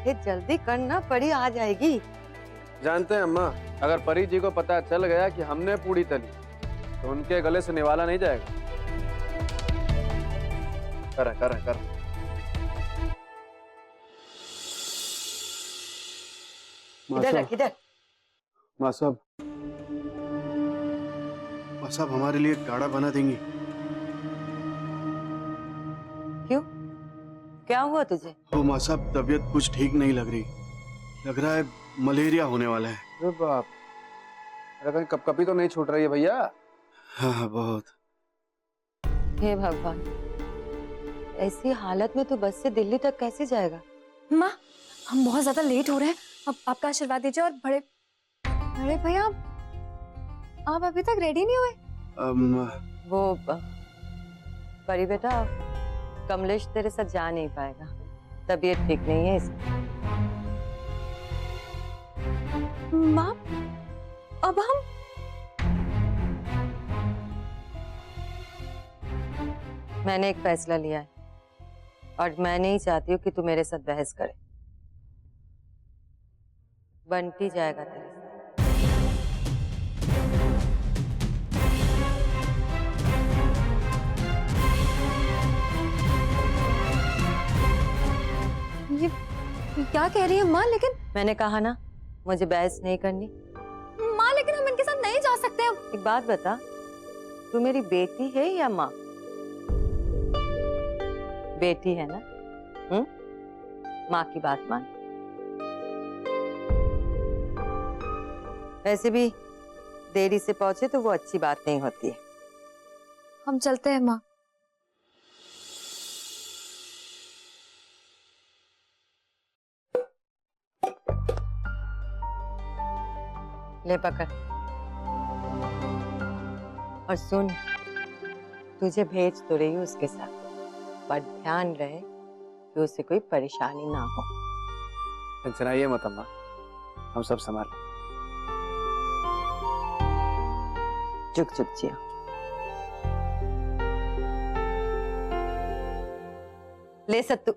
ये जल्दी करना, परी आ जाएगी। जानते हैं अम्मा, अगर परी जी को पता चल गया कि हमने पूड़ी तली तो उनके गले से निवाला नहीं जाएगा। कर। इधर रख, इधर। माँ साहब हमारे लिए काढ़ा बना देंगी? क्यों, क्या हुआ तुझे? वो माँ साहब, तबीयत कुछ ठीक नहीं लग रही। लग रहा है मलेरिया होने वाला है। अरे बाप, अरे कहीं कपकपी तो नहीं छूट रही है भैया? हाँ बहुत। हे भगवान, ऐसी हालत में तू बस से दिल्ली तक कैसे जाएगा? माँ, हम बहुत ज्यादा लेट हो रहे हैं, अब आपका आशीर्वाद दीजिए। और बड़े बड़े भैया, आप अभी तक रेडी नहीं हुए? वो परी बेटा, कमलेश तेरे साथ जा नहीं पाएगा, तबीयत ठीक नहीं है इसकी। माँ, अब हम मैंने एक फैसला लिया है और मैं नहीं चाहती हूँ कि तू मेरे साथ बहस करे। बंटी जाएगा तेरे साथ। ये क्या कह रही है माँ? लेकिन मैंने कहा ना, मुझे बहस नहीं करनी। माँ, लेकिन हम इनके साथ नहीं जा सकते। एक बात बता, तू मेरी बेटी है या माँ? बेटी है ना? माँ की बात मान। वैसे भी देरी से पहुंचे तो वो अच्छी बात नहीं होती है। हम चलते हैं माँ। ले पकड़। और सुन, तुझे भेज तो रही हूँ उसके साथ, पर ध्यान रहे कि उसे कोई परेशानी ना हो। टेंशन आइए मत अम्मा, हम सब संभाल। चुप चुप जिया। ले सत्तू।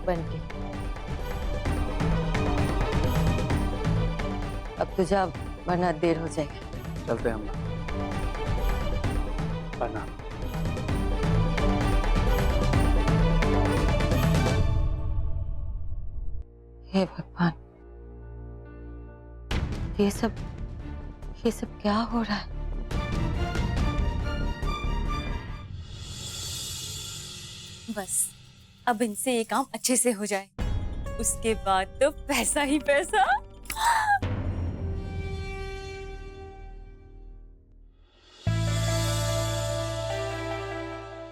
बंटी, अब तो जा, वरना देर हो जाएगी। चलते हैं अम्मा। प्रणाम। हे भगवान, ये सब क्या हो रहा है? बस अब इनसे ये काम अच्छे से हो जाए, उसके बाद तो पैसा ही पैसा।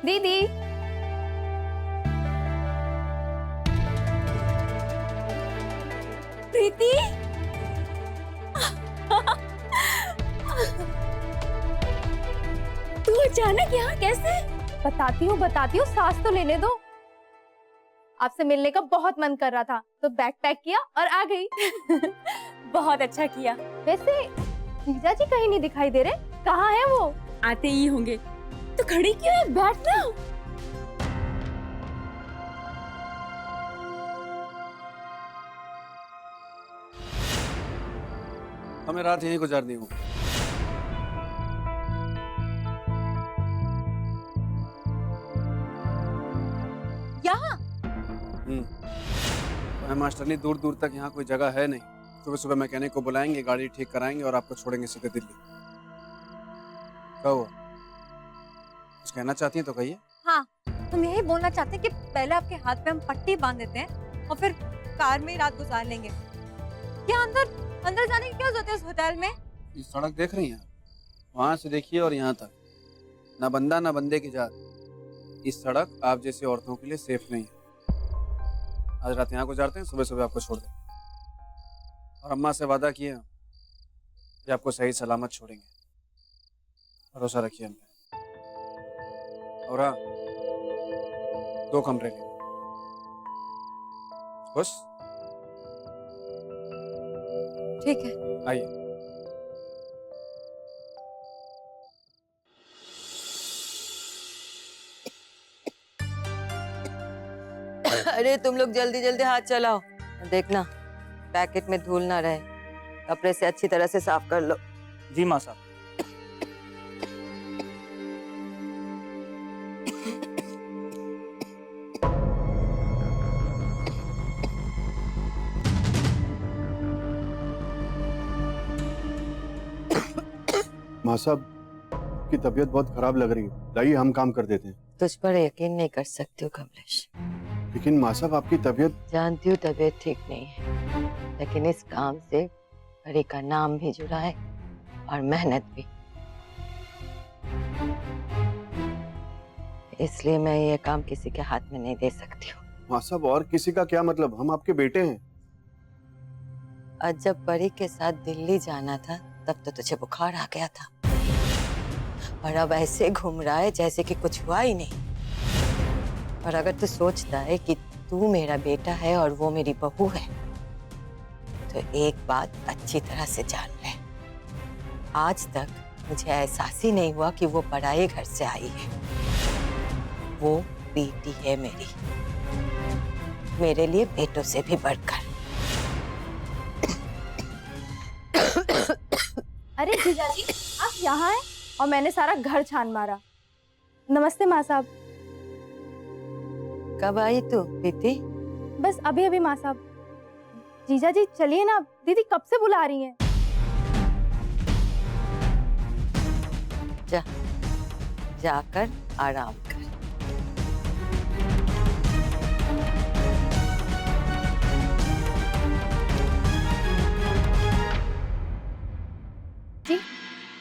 दीदी, प्रीति, तू अचानक यहाँ कैसे? बताती हूँ, सांस तो लेने दो। आपसे मिलने का बहुत मन कर रहा था, तो बैग पैक किया और आ गई। बहुत अच्छा किया। वैसे जीजा जी कहीं नहीं दिखाई दे रहे, कहाँ है वो? आते ही होंगे। तो खड़ी क्यों है, बैठ ना। हमें रात यहीं गुजारनी होगी। यहाँ? तो मास्टरनी, दूर दूर तक यहाँ कोई जगह है नहीं। सुबह सुबह मैकेनिक को बुलाएंगे, गाड़ी ठीक कराएंगे और आपको छोड़ेंगे सीधे दिल्ली। क्या हुआ, कुछ कहना चाहती हैं तो कहिए। हाँ, हम यही बोलना चाहते हैं कि पहले आपके हाथ पे हम पट्टी बांध देते हैं और फिर कार में ही रात गुजार लेंगे। क्या अंदर जाने की क्या जरूरत है इस होटल में? ये सड़क देख रही हैं आप, वहां से देखिए और यहाँ तक, ना बंदा ना बंदे की जात। इस सड़क आप जैसी औरतों के लिए सेफ नहीं है। आज रात यहाँ गुजारते हैं, सुबह सुबह आपको छोड़ देंगे। और अम्मा से वादा किया कि आपको सही सलामत छोड़ेंगे, भरोसा रखिए हम पे। और हाँ, 2 कमरे लेंगे। खुश? ठीक है। आइए। अरे तुम लोग जल्दी जल्दी हाथ चलाओ। देखना पैकेट में धूल ना रहे, कपड़े से अच्छी तरह से साफ कर लो। जी माँ साहब। माँ साहब की तबीयत बहुत खराब लग रही है, लाइए हम काम कर देते हैं। तुझ पर यकीन नहीं कर सकती हूँ कमलेश। लेकिन माँ साहब आपकी तबीयत। जानती हूँ तबीयत ठीक नहीं है, लेकिन इस काम से परी का नाम भी जुड़ा है और मेहनत भी। इसलिए मैं ये काम किसी के हाथ में नहीं दे सकती हूँ। माँ साहब और किसी का क्या मतलब, हम आपके बेटे हैं। आज जब परी के साथ दिल्ली जाना था तब तो तुझे बुखार आ गया था, और अब ऐसे घूम रहा है जैसे कि कुछ हुआ ही नहीं। और अगर तू सोचता है कि तू मेरा बेटा है और वो मेरी बहू है, तो एक बात अच्छी तरह से जान ले, आज तक मुझे एहसास ही नहीं हुआ कि वो पराये घर से आई है। वो बेटी है मेरी, मेरे लिए बेटों से भी बढ़कर। अरे जीजा जी, आप यहाँ हैं और मैंने सारा घर छान मारा। नमस्ते माँ साहब। कब आई तू प्रीति? बस अभी अभी माँ साहब। जीजा जी चलिए ना, दीदी कब से बुला रही हैं। जा, जाकर आराम कर। जी,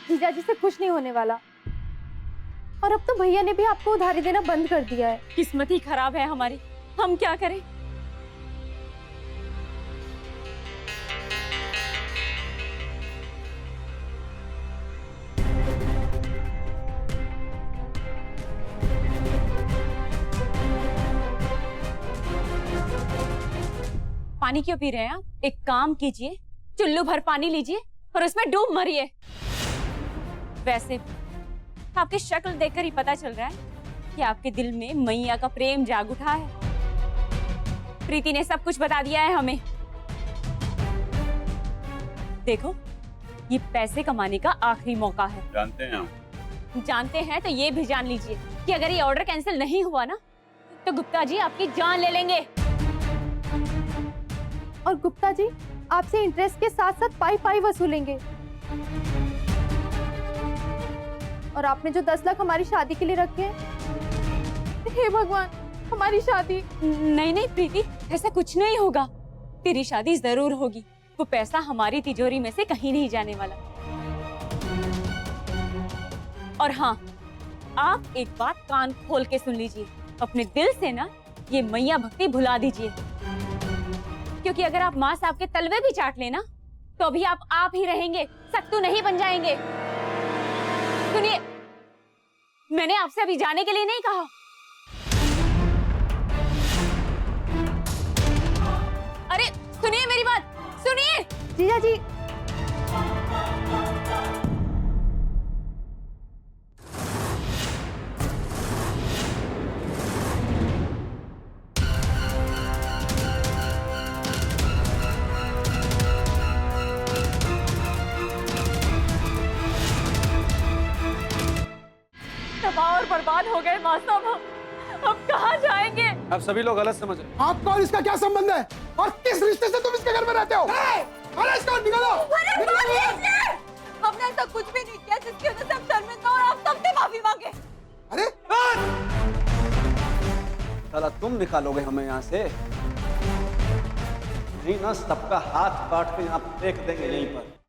जीजा जी से कुछ नहीं होने वाला। और अब तो भैया ने भी आपको उधारी देना बंद कर दिया है। किस्मत ही खराब है हमारी, हम क्या करें। पानी क्यों पी रहे हैं आप? एक काम कीजिए, चुल्लू भर पानी लीजिए और उसमें डूब मरिए। वैसे आपकी शक्ल देखकर ही पता चल रहा है कि आपके दिल में मैया का प्रेम जाग उठा है। प्रीति ने सब कुछ बता दिया है हमें। देखो, ये पैसे कमाने का आखिरी मौका है। जानते हैं हम। जानते हैं तो ये भी जान लीजिए कि अगर ये ऑर्डर कैंसिल नहीं हुआ ना, तो गुप्ता जी आपकी जान ले लेंगे। और गुप्ता जी आपसे इंटरेस्ट के साथ साथ पाई पाई वसूलेंगे। और आपने जो 10 लाख हमारी शादी के लिए रखे हैं, हे भगवान, हमारी शादी। नहीं नहीं प्रीति, ऐसा कुछ नहीं होगा। तेरी शादी जरूर होगी। वो पैसा हमारी तिजोरी में से कहीं नहीं जाने वाला। और हाँ, आप एक बात कान खोल के सुन लीजिए, अपने दिल से ना ये मैया भक्ति भुला दीजिए। क्योंकि अगर आप माँ साहब के तलवे भी चाट लेना, तो भी आप ही रहेंगे, सत्तू नहीं बन जाएंगे। सुनिए, मैंने आपसे अभी जाने के लिए नहीं कहा। अरे सुनिए मेरी बात, सुनिए। जीजा जी, तबाह और बर्बाद हो गए माँ साहब, अब कहाँ जाएंगे? आप सभी लोग गलत समझ रहे हैं। आपका और इसका क्या संबंध है? और किस रिश्ते से तुम इसके घर में रहते हो? अरे इसको निकालो! हमने ऐसा कुछ भी नहीं किया जिसकी वजह से हम शर्मिंदा और आप सबसे माफी मांगे। अरे साला तुम निकालोगे हमें यहाँ से? नहीं ना, सबका हाथ काट के यहाँ फेंक देंगे यहीं पर।